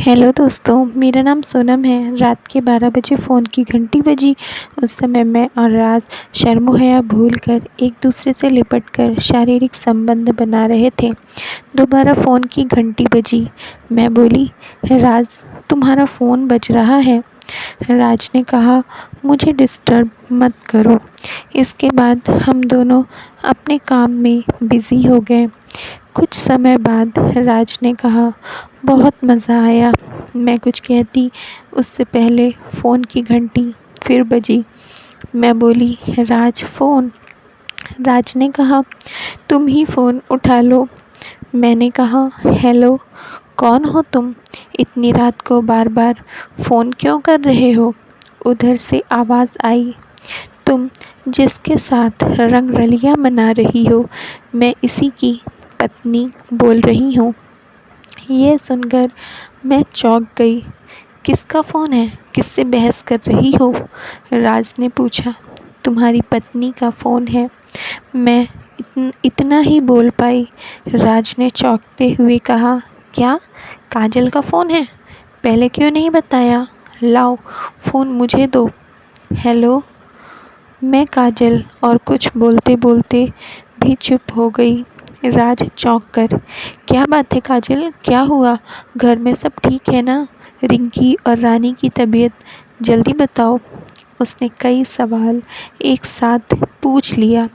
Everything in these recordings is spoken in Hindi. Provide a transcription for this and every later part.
हेलो दोस्तों, मेरा नाम सोनम है। रात के 12 बजे फ़ोन की घंटी बजी। उस समय मैं और राज शर्मो-हया भूलकर एक दूसरे से लिपटकर शारीरिक संबंध बना रहे थे। दोबारा फ़ोन की घंटी बजी। मैं बोली, राज तुम्हारा फ़ोन बज रहा है। राज ने कहा, मुझे डिस्टर्ब मत करो। इसके बाद हम दोनों अपने काम में बिज़ी हो गए। कुछ समय बाद राज ने कहा, बहुत मज़ा आया। मैं कुछ कहती उससे पहले फ़ोन की घंटी फिर बजी। मैं बोली, राज फ़ोन। राज ने कहा, तुम ही फ़ोन उठा लो। मैंने कहा, हेलो, कौन हो तुम? इतनी रात को बार बार फ़ोन क्यों कर रहे हो? उधर से आवाज़ आई, तुम जिसके साथ रंगरलियाँ मना रही हो, मैं इसी की पत्नी बोल रही हूँ। ये सुनकर मैं चौंक गई। किसका फ़ोन है? किससे बहस कर रही हो? राज ने पूछा। तुम्हारी पत्नी का फ़ोन है। मैं इतना ही बोल पाई। राज ने चौंकते हुए कहा, क्या काजल का फ़ोन है? पहले क्यों नहीं बताया? लाओ फ़ोन मुझे दो। हेलो। मैं काजल और कुछ बोलते बोलते भी चुप हो गई। राज चौंक कर, क्या बात है काजल, क्या हुआ? घर में सब ठीक है ना? रिंकी और रानी की तबीयत जल्दी बताओ। उसने कई सवाल एक साथ पूछ लिया।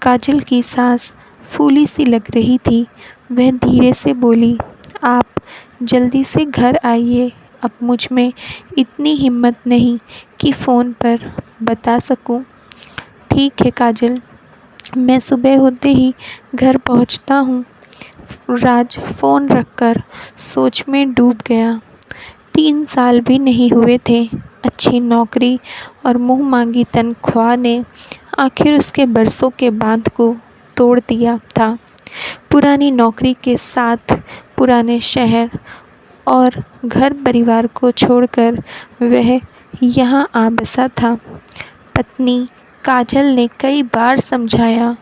काजल की सांस फूली सी लग रही थी। वह धीरे से बोली, आप जल्दी से घर आइए। अब मुझ में इतनी हिम्मत नहीं कि फ़ोन पर बता सकूं। ठीक है काजल, मैं सुबह होते ही घर पहुंचता हूँ। राज फ़ोन रखकर सोच में डूब गया। 3 साल भी नहीं हुए थे। अच्छी नौकरी और मुँह मांगी तनख्वाह ने आखिर उसके बरसों के बांध को तोड़ दिया था। पुरानी नौकरी के साथ पुराने शहर और घर परिवार को छोड़कर वह यहाँ आ बसा था। पत्नी काजल ने कई बार समझाया,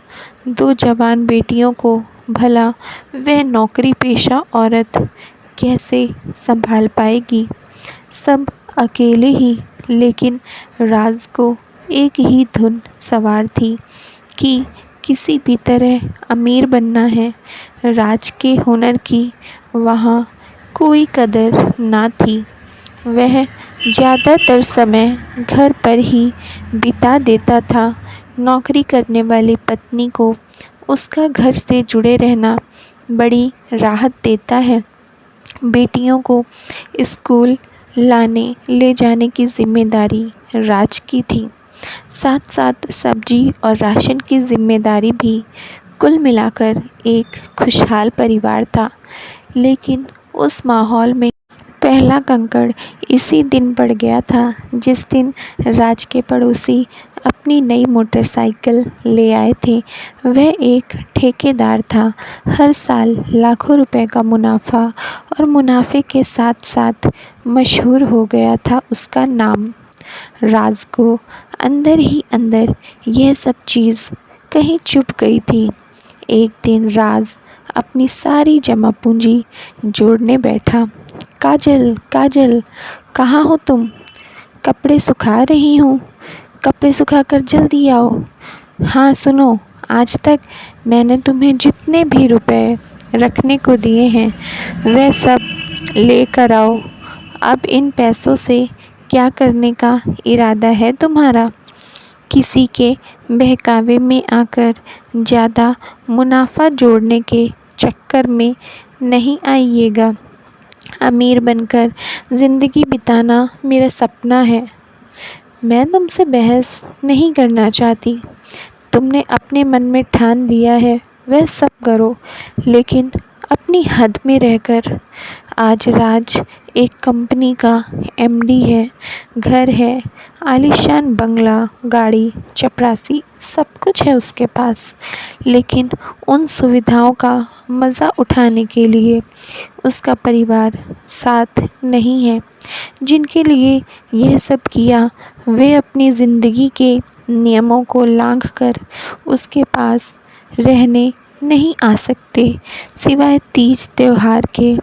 2 जवान बेटियों को भला वह नौकरी पेशा औरत कैसे संभाल पाएगी, सब अकेले ही। लेकिन राज को एक ही धुन सवार थी कि किसी भी तरह अमीर बनना है। राज के हुनर की वहाँ कोई कदर ना थी। वह ज़्यादातर समय घर पर ही बिता देता था। नौकरी करने वाली पत्नी को उसका घर से जुड़े रहना बड़ी राहत देता है। बेटियों को स्कूल लाने ले जाने की जिम्मेदारी राज की थी। साथ साथ सब्जी और राशन की जिम्मेदारी भी। कुल मिलाकर एक खुशहाल परिवार था। लेकिन उस माहौल में पहला कंकड़ इसी दिन पड़ गया था जिस दिन राज के पड़ोसी अपनी नई मोटरसाइकिल ले आए थे। वह एक ठेकेदार था। हर साल लाखों रुपए का मुनाफा और मुनाफे के साथ साथ मशहूर हो गया था उसका नाम। राज को अंदर ही अंदर यह सब चीज़ कहीं चुप गई थी। एक दिन राज अपनी सारी जमा पूंजी जोड़ने बैठा। काजल, काजल, कहाँ हो तुम? कपड़े सुखा रही हूँ। कपड़े सुखाकर जल्दी आओ। हाँ सुनो, आज तक मैंने तुम्हें जितने भी रुपए रखने को दिए हैं वह सब लेकर आओ। अब इन पैसों से क्या करने का इरादा है तुम्हारा? किसी के बहकावे में आकर ज़्यादा मुनाफा जोड़ने के चक्कर में नहीं आइएगा। अमीर बनकर ज़िंदगी बिताना मेरा सपना है। मैं तुमसे बहस नहीं करना चाहती। तुमने अपने मन में ठान लिया है वह सब करो, लेकिन अपनी हद में रहकर। आज राज एक कंपनी का एमडी है। घर है, आलीशान बंगला, गाड़ी, चपरासी, सब कुछ है उसके पास। लेकिन उन सुविधाओं का मज़ा उठाने के लिए उसका परिवार साथ नहीं है। जिनके लिए यह सब किया वे अपनी ज़िंदगी के नियमों को लांघकर उसके पास रहने नहीं आ सकते, सिवाय तीज त्योहार के।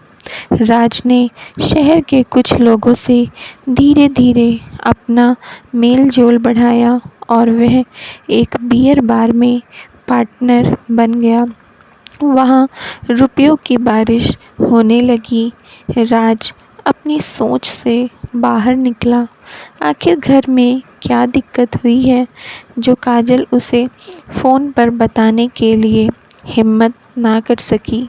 राज ने शहर के कुछ लोगों से धीरे धीरे अपना मेल जोल बढ़ाया और वह एक बियर बार में पार्टनर बन गया। वहाँ रुपयों की बारिश होने लगी। राज अपनी सोच से बाहर निकला। आखिर घर में क्या दिक्कत हुई है जो काजल उसे फ़ोन पर बताने के लिए हिम्मत ना कर सकी।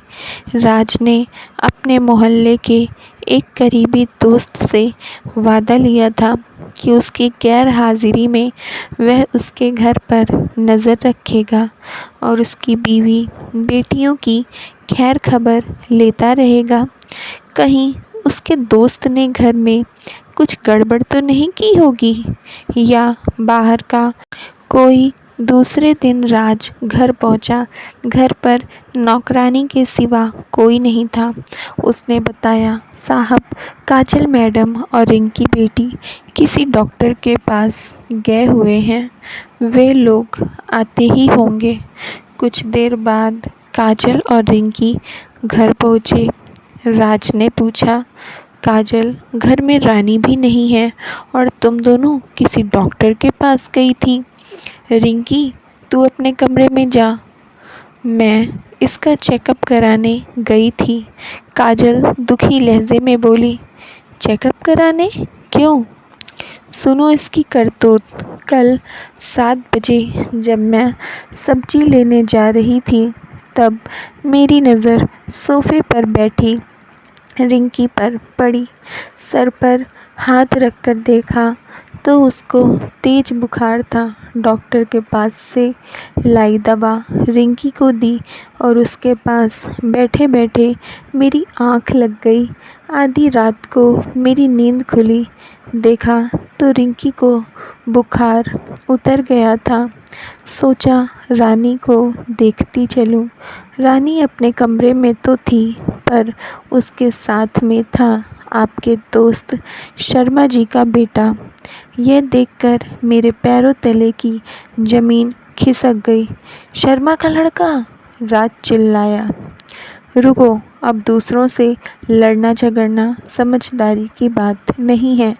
राज ने अपने मोहल्ले के एक करीबी दोस्त से वादा लिया था कि उसकी गैर हाजिरी में वह उसके घर पर नज़र रखेगा और उसकी बीवी बेटियों की खैर खबर लेता रहेगा। कहीं उसके दोस्त ने घर में कुछ गड़बड़ तो नहीं की होगी या बाहर का कोई। दूसरे दिन राज घर पहुंचा। घर पर नौकरानी के सिवा कोई नहीं था। उसने बताया, साहब, काजल मैडम और इनकी बेटी किसी डॉक्टर के पास गए हुए हैं। वे लोग आते ही होंगे। कुछ देर बाद काजल और रिंकी घर पहुँचे। राज ने पूछा, काजल, घर में रानी भी नहीं है और तुम दोनों किसी डॉक्टर के पास गई थी। रिंकी, तू अपने कमरे में जा, मैं इसका चेकअप कराने गई थी। काजल दुखी लहजे में बोली, चेकअप कराने? क्यों? सुनो इसकी करतूत। कल 7 बजे जब मैं सब्जी लेने जा रही थी तब मेरी नज़र सोफ़े पर बैठी रिंकी पर पड़ी। सर पर हाथ रखकर देखा तो उसको तेज बुखार था। डॉक्टर के पास से लाई दवा रिंकी को दी और उसके पास बैठे बैठे मेरी आँख लग गई। आधी रात को मेरी नींद खुली। देखा तो रिंकी को बुखार उतर गया था। सोचा रानी को देखती चलूं। रानी अपने कमरे में तो थी पर उसके साथ में था आपके दोस्त शर्मा जी का बेटा। यह देखकर मेरे पैरों तले की ज़मीन खिसक गई। शर्मा का लड़का? राज चिल्लाया। रुको, अब दूसरों से लड़ना झगड़ना समझदारी की बात नहीं है,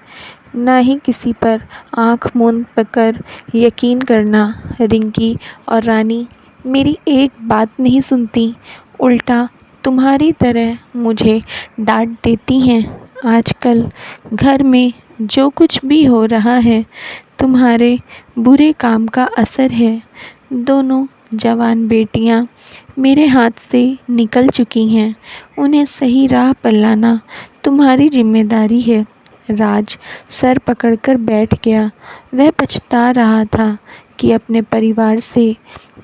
ना ही किसी पर आँख मूंद कर यकीन करना। रिंकी और रानी मेरी एक बात नहीं सुनती, उल्टा तुम्हारी तरह मुझे डांट देती हैं। आजकल घर में जो कुछ भी हो रहा है तुम्हारे बुरे काम का असर है। दोनों जवान बेटियां मेरे हाथ से निकल चुकी हैं। उन्हें सही राह पर लाना तुम्हारी जिम्मेदारी है। राज सर पकड़कर बैठ गया। वह पछता रहा था कि अपने परिवार से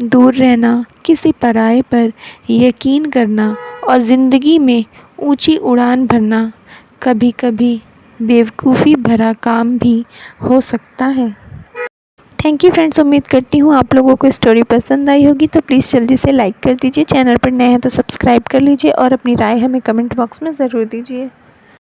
दूर रहना, किसी पराये पर यकीन करना और ज़िंदगी में ऊंची उड़ान भरना कभी कभी बेवकूफ़ी भरा काम भी हो सकता है। थैंक यू फ्रेंड्स, उम्मीद करती हूँ आप लोगों को स्टोरी पसंद आई होगी। तो प्लीज़ जल्दी से लाइक कर दीजिए, चैनल पर नए हैं तो सब्सक्राइब कर लीजिए और अपनी राय हमें कमेंट बॉक्स में ज़रूर दीजिए।